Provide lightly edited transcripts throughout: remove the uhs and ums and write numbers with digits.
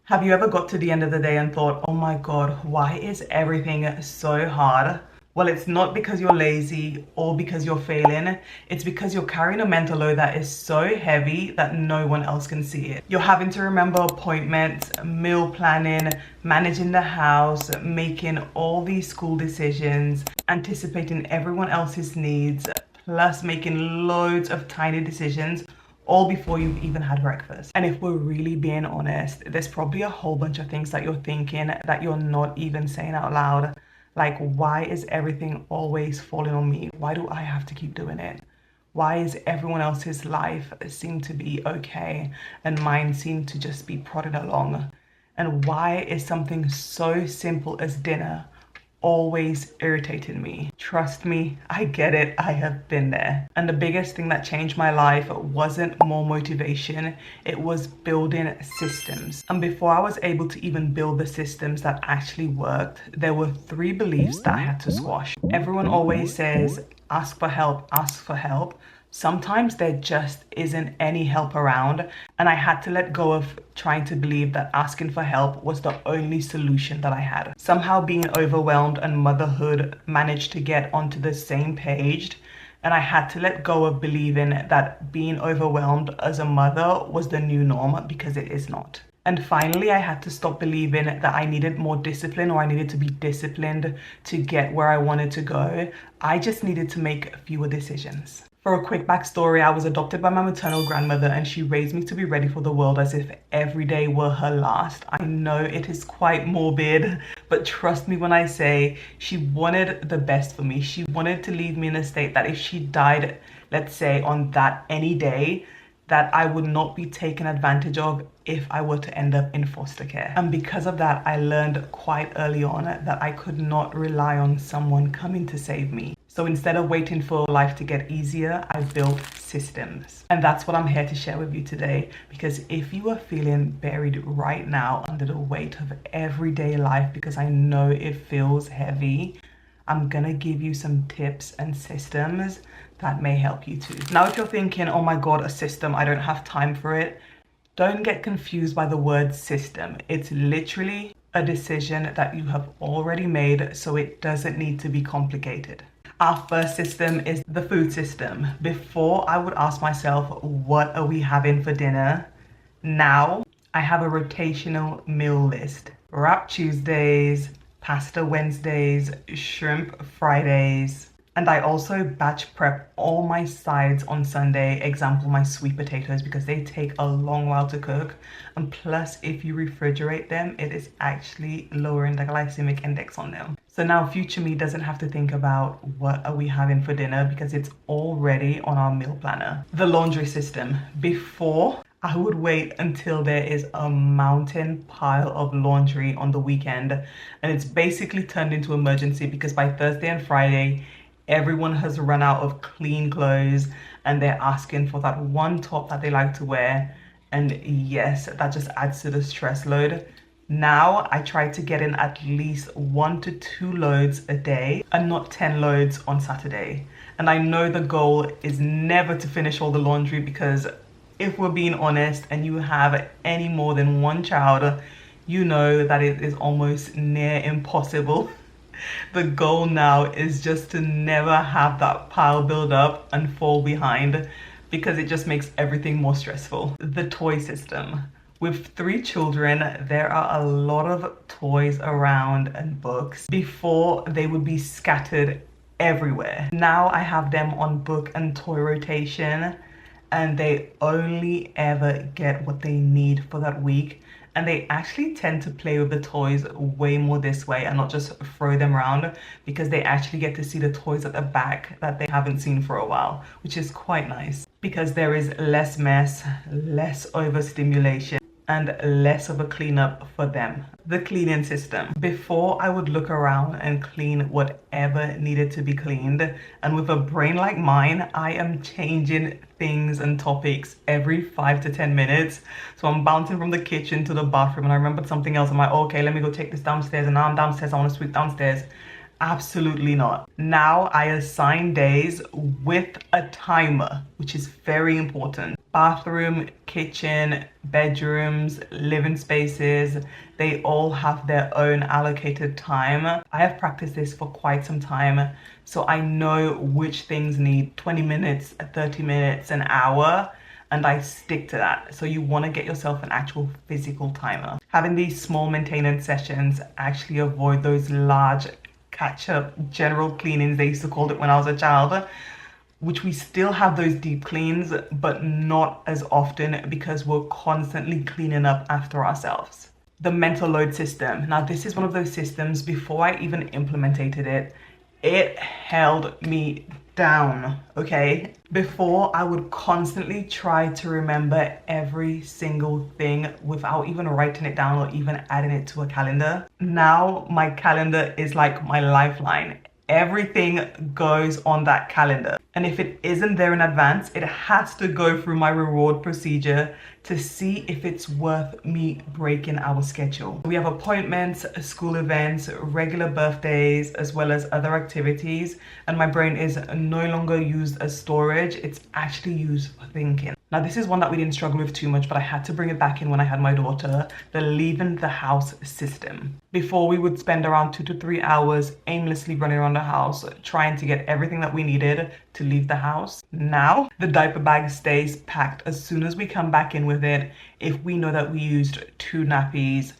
Have you ever got to the end of the day and thought, oh my God, why is everything so hard? Well, it's not because you're lazy or because you're failing. It's because you're carrying a mental load that is so heavy that no one else can see it. You're having to remember appointments, meal planning, managing the house, making all these school decisions, anticipating everyone else's needs, plus making loads of tiny decisions all before you've even had breakfast. And if we're really being honest, there's probably a whole bunch of things that you're thinking that you're not even saying out loud. Like, why is everything always falling on me? Why do I have to keep doing it? Why is everyone else's life seem to be okay and mine seem to just be prodded along? And why is something so simple as dinner always irritated me? Trust me, I get it. I have been there. And the biggest thing that changed my life wasn't more motivation, it was building systems. And before I was able to even build the systems that actually worked, there were 3 beliefs that I had to squash. Everyone always says, ask for help, ask for help. Sometimes there just isn't any help around, and I had to let go of trying to believe that asking for help was the only solution that I had. Somehow being overwhelmed and motherhood managed to get onto the same page, and I had to let go of believing that being overwhelmed as a mother was the new norm, because it is not. And finally, I had to stop believing that I needed more discipline or I needed to be disciplined to get where I wanted to go. I just needed to make fewer decisions. For a quick backstory, I was adopted by my maternal grandmother and she raised me to be ready for the world as if every day were her last. I know it is quite morbid, but trust me when I say she wanted the best for me. She wanted to leave me in a state that if she died, let's say on that any day, that I would not be taken advantage of if I were to end up in foster care. And because of that, I learned quite early on that I could not rely on someone coming to save me. So instead of waiting for life to get easier, I built systems. And that's what I'm here to share with you today. Because if you are feeling buried right now under the weight of everyday life, because I know it feels heavy, I'm gonna give you some tips and systems that may help you too. Now, if you're thinking, oh my God, a system, I don't have time for it, don't get confused by the word system. It's literally a decision that you have already made, so it doesn't need to be complicated. Our first system is the food system. Before, I would ask myself, what are we having for dinner? Now, I have a rotational meal list. Wrap Tuesdays, pasta Wednesdays, shrimp Fridays, and I also batch prep all my sides on Sunday, example my sweet potatoes, because they take a long while to cook. And plus, if you refrigerate them, it is actually lowering the glycemic index on them. So now future me doesn't have to think about what are we having for dinner because it's already on our meal planner. The laundry system. Before, I would wait until there is a mountain pile of laundry on the weekend, and it's basically turned into emergency because by Thursday and Friday, everyone has run out of clean clothes and they're asking for that one top that they like to wear. And yes, that just adds to the stress load. Now I try to get in at least 1 to 2 loads a day and not 10 loads on Saturday. And I know the goal is never to finish all the laundry, because if we're being honest and you have any more than one child, you know that it is almost near impossible. The goal now is just to never have that pile build up and fall behind, because it just makes everything more stressful. The toy system. With 3 children, there are a lot of toys around and books. Before, they would be scattered everywhere. Now I have them on book and toy rotation, and they only ever get what they need for that week. And they actually tend to play with the toys way more this way and not just throw them around, because they actually get to see the toys at the back that they haven't seen for a while, which is quite nice because there is less mess, less overstimulation, and less of a cleanup for them. The cleaning system. Before, I would look around and clean whatever needed to be cleaned. And with a brain like mine, I am changing things and topics every 5 to 10 minutes. So I'm bouncing from the kitchen to the bathroom and I remembered something else. I'm like, okay, let me go take this downstairs. And now I'm downstairs, I want to sweep downstairs. Absolutely not. Now I assign days with a timer, which is very important. Bathroom, kitchen, bedrooms, living spaces, they all have their own allocated time. I have practiced this for quite some time, so I know which things need 20 minutes, 30 minutes, an hour, and I stick to that. So you want to get yourself an actual physical timer. Having these small maintenance sessions actually avoid those large catch up general cleanings, they used to call it when I was a child, which we still have those deep cleans, but not as often because we're constantly cleaning up after ourselves. The mental load system. Now, this is one of those systems, before I even implemented it, it held me down, okay? Before, I would constantly try to remember every single thing without even writing it down or even adding it to a calendar. Now, my calendar is like my lifeline. Everything goes on that calendar. And if it isn't there in advance, it has to go through my reward procedure to see if it's worth me breaking our schedule. We have appointments, school events, regular birthdays, as well as other activities. And my brain is no longer used as storage. It's actually used for thinking. Now, this is one that we didn't struggle with too much, but I had to bring it back in when I had my daughter, the leaving the house system. Before, we would spend around 2 to 3 hours aimlessly running around the house, trying to get everything that we needed to leave the house. Now, the diaper bag stays packed as soon as we come back in with it. If we know that we used 2 nappies,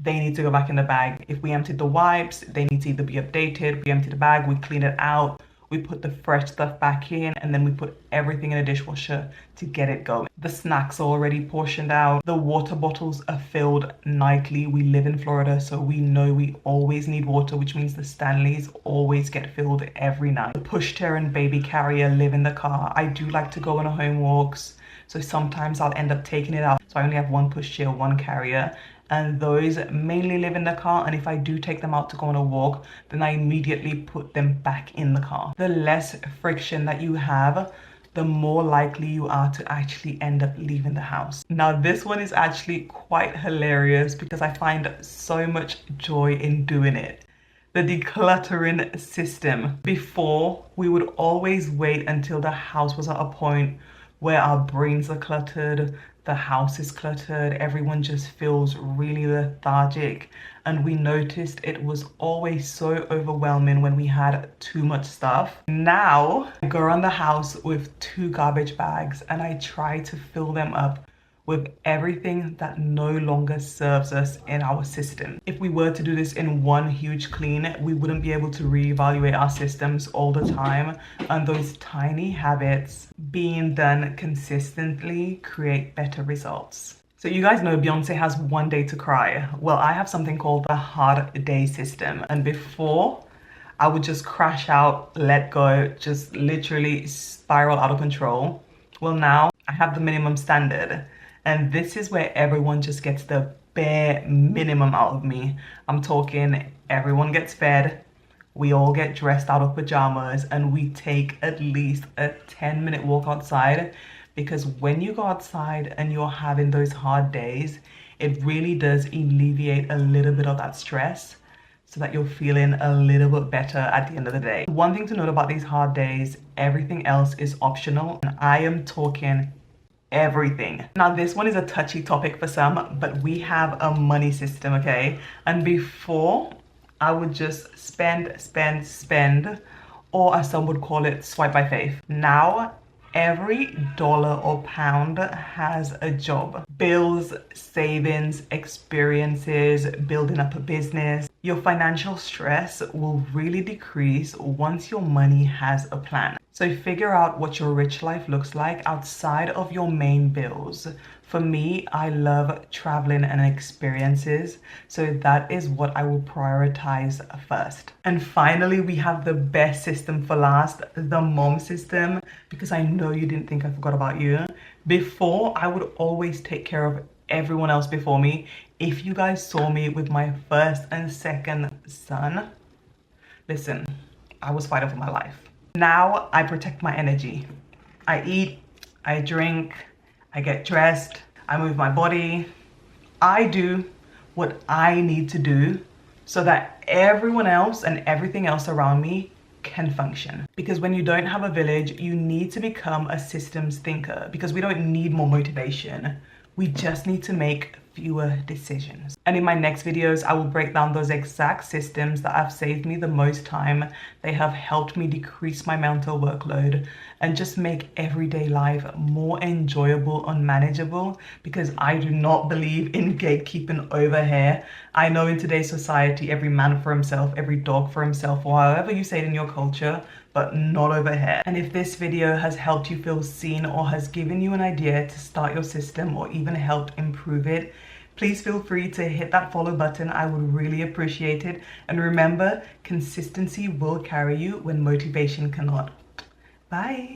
they need to go back in the bag. If we emptied the wipes, they need to either be updated. We empty the bag, we clean it out, we put the fresh stuff back in, and then we put everything in a dishwasher to get it going. The snacks are already portioned out. The water bottles are filled nightly. We live in Florida, so we know we always need water, which means the Stanleys always get filled every night. The pushchair and baby carrier live in the car. I do like to go on home walks, so sometimes I'll end up taking it out. So I only have one pushchair, one carrier, and those mainly live in the car. And if I do take them out to go on a walk, then I immediately put them back in the car. The less friction that you have, the more likely you are to actually end up leaving the house. Now, this one is actually quite hilarious because I find so much joy in doing it. The decluttering system. Before, we would always wait until the house was at a point where our brains are cluttered, the house is cluttered, everyone just feels really lethargic. And we noticed it was always so overwhelming when we had too much stuff. Now, I go around the house with 2 garbage bags and I try to fill them up with everything that no longer serves us in our system. If we were to do this in one huge clean, we wouldn't be able to reevaluate our systems all the time. And those tiny habits being done consistently create better results. So you guys know Beyonce has 1 day to cry. Well, I have something called the hard day system. And before, I would just crash out, let go, just literally spiral out of control. Well, now I have the minimum standard. And this is where everyone just gets the bare minimum out of me. I'm talking everyone gets fed, we all get dressed out of pajamas, and we take at least a 10-minute walk outside. Because when you go outside and you're having those hard days, it really does alleviate a little bit of that stress so that you're feeling a little bit better at the end of the day. One thing to note about these hard days, everything else is optional. And I am talking everything. Now, this one is a touchy topic for some, but we have a money system, okay? And before, I would just spend, or as some would call it, swipe by faith. Now, every dollar or pound has a job. Bills, savings, experiences, building up a business. Your financial stress will really decrease once your money has a plan. So figure out what your rich life looks like outside of your main bills. For me, I love traveling and experiences, so that is what I will prioritize first. And finally, we have the best system for last, the mom system, because I know you didn't think I forgot about you. Before, I would always take care of everyone else before me. If you guys saw me with my first and second son, listen, I was fighting for my life. Now I protect my energy. I eat, I drink, I get dressed, I move my body. I do what I need to do so that everyone else and everything else around me can function. Because when you don't have a village, you need to become a systems thinker, because we don't need more motivation. We just need to make fewer decisions. And in my next videos, I will break down those exact systems that have saved me the most time. They have helped me decrease my mental workload and just make everyday life more enjoyable and manageable, because I do not believe in gatekeeping over here. I know in today's society, every man for himself, every dog for himself, or however you say it in your culture, but not over here. And if this video has helped you feel seen or has given you an idea to start your system or even helped improve it, please feel free to hit that follow button. I would really appreciate it. And remember, consistency will carry you when motivation cannot. Bye.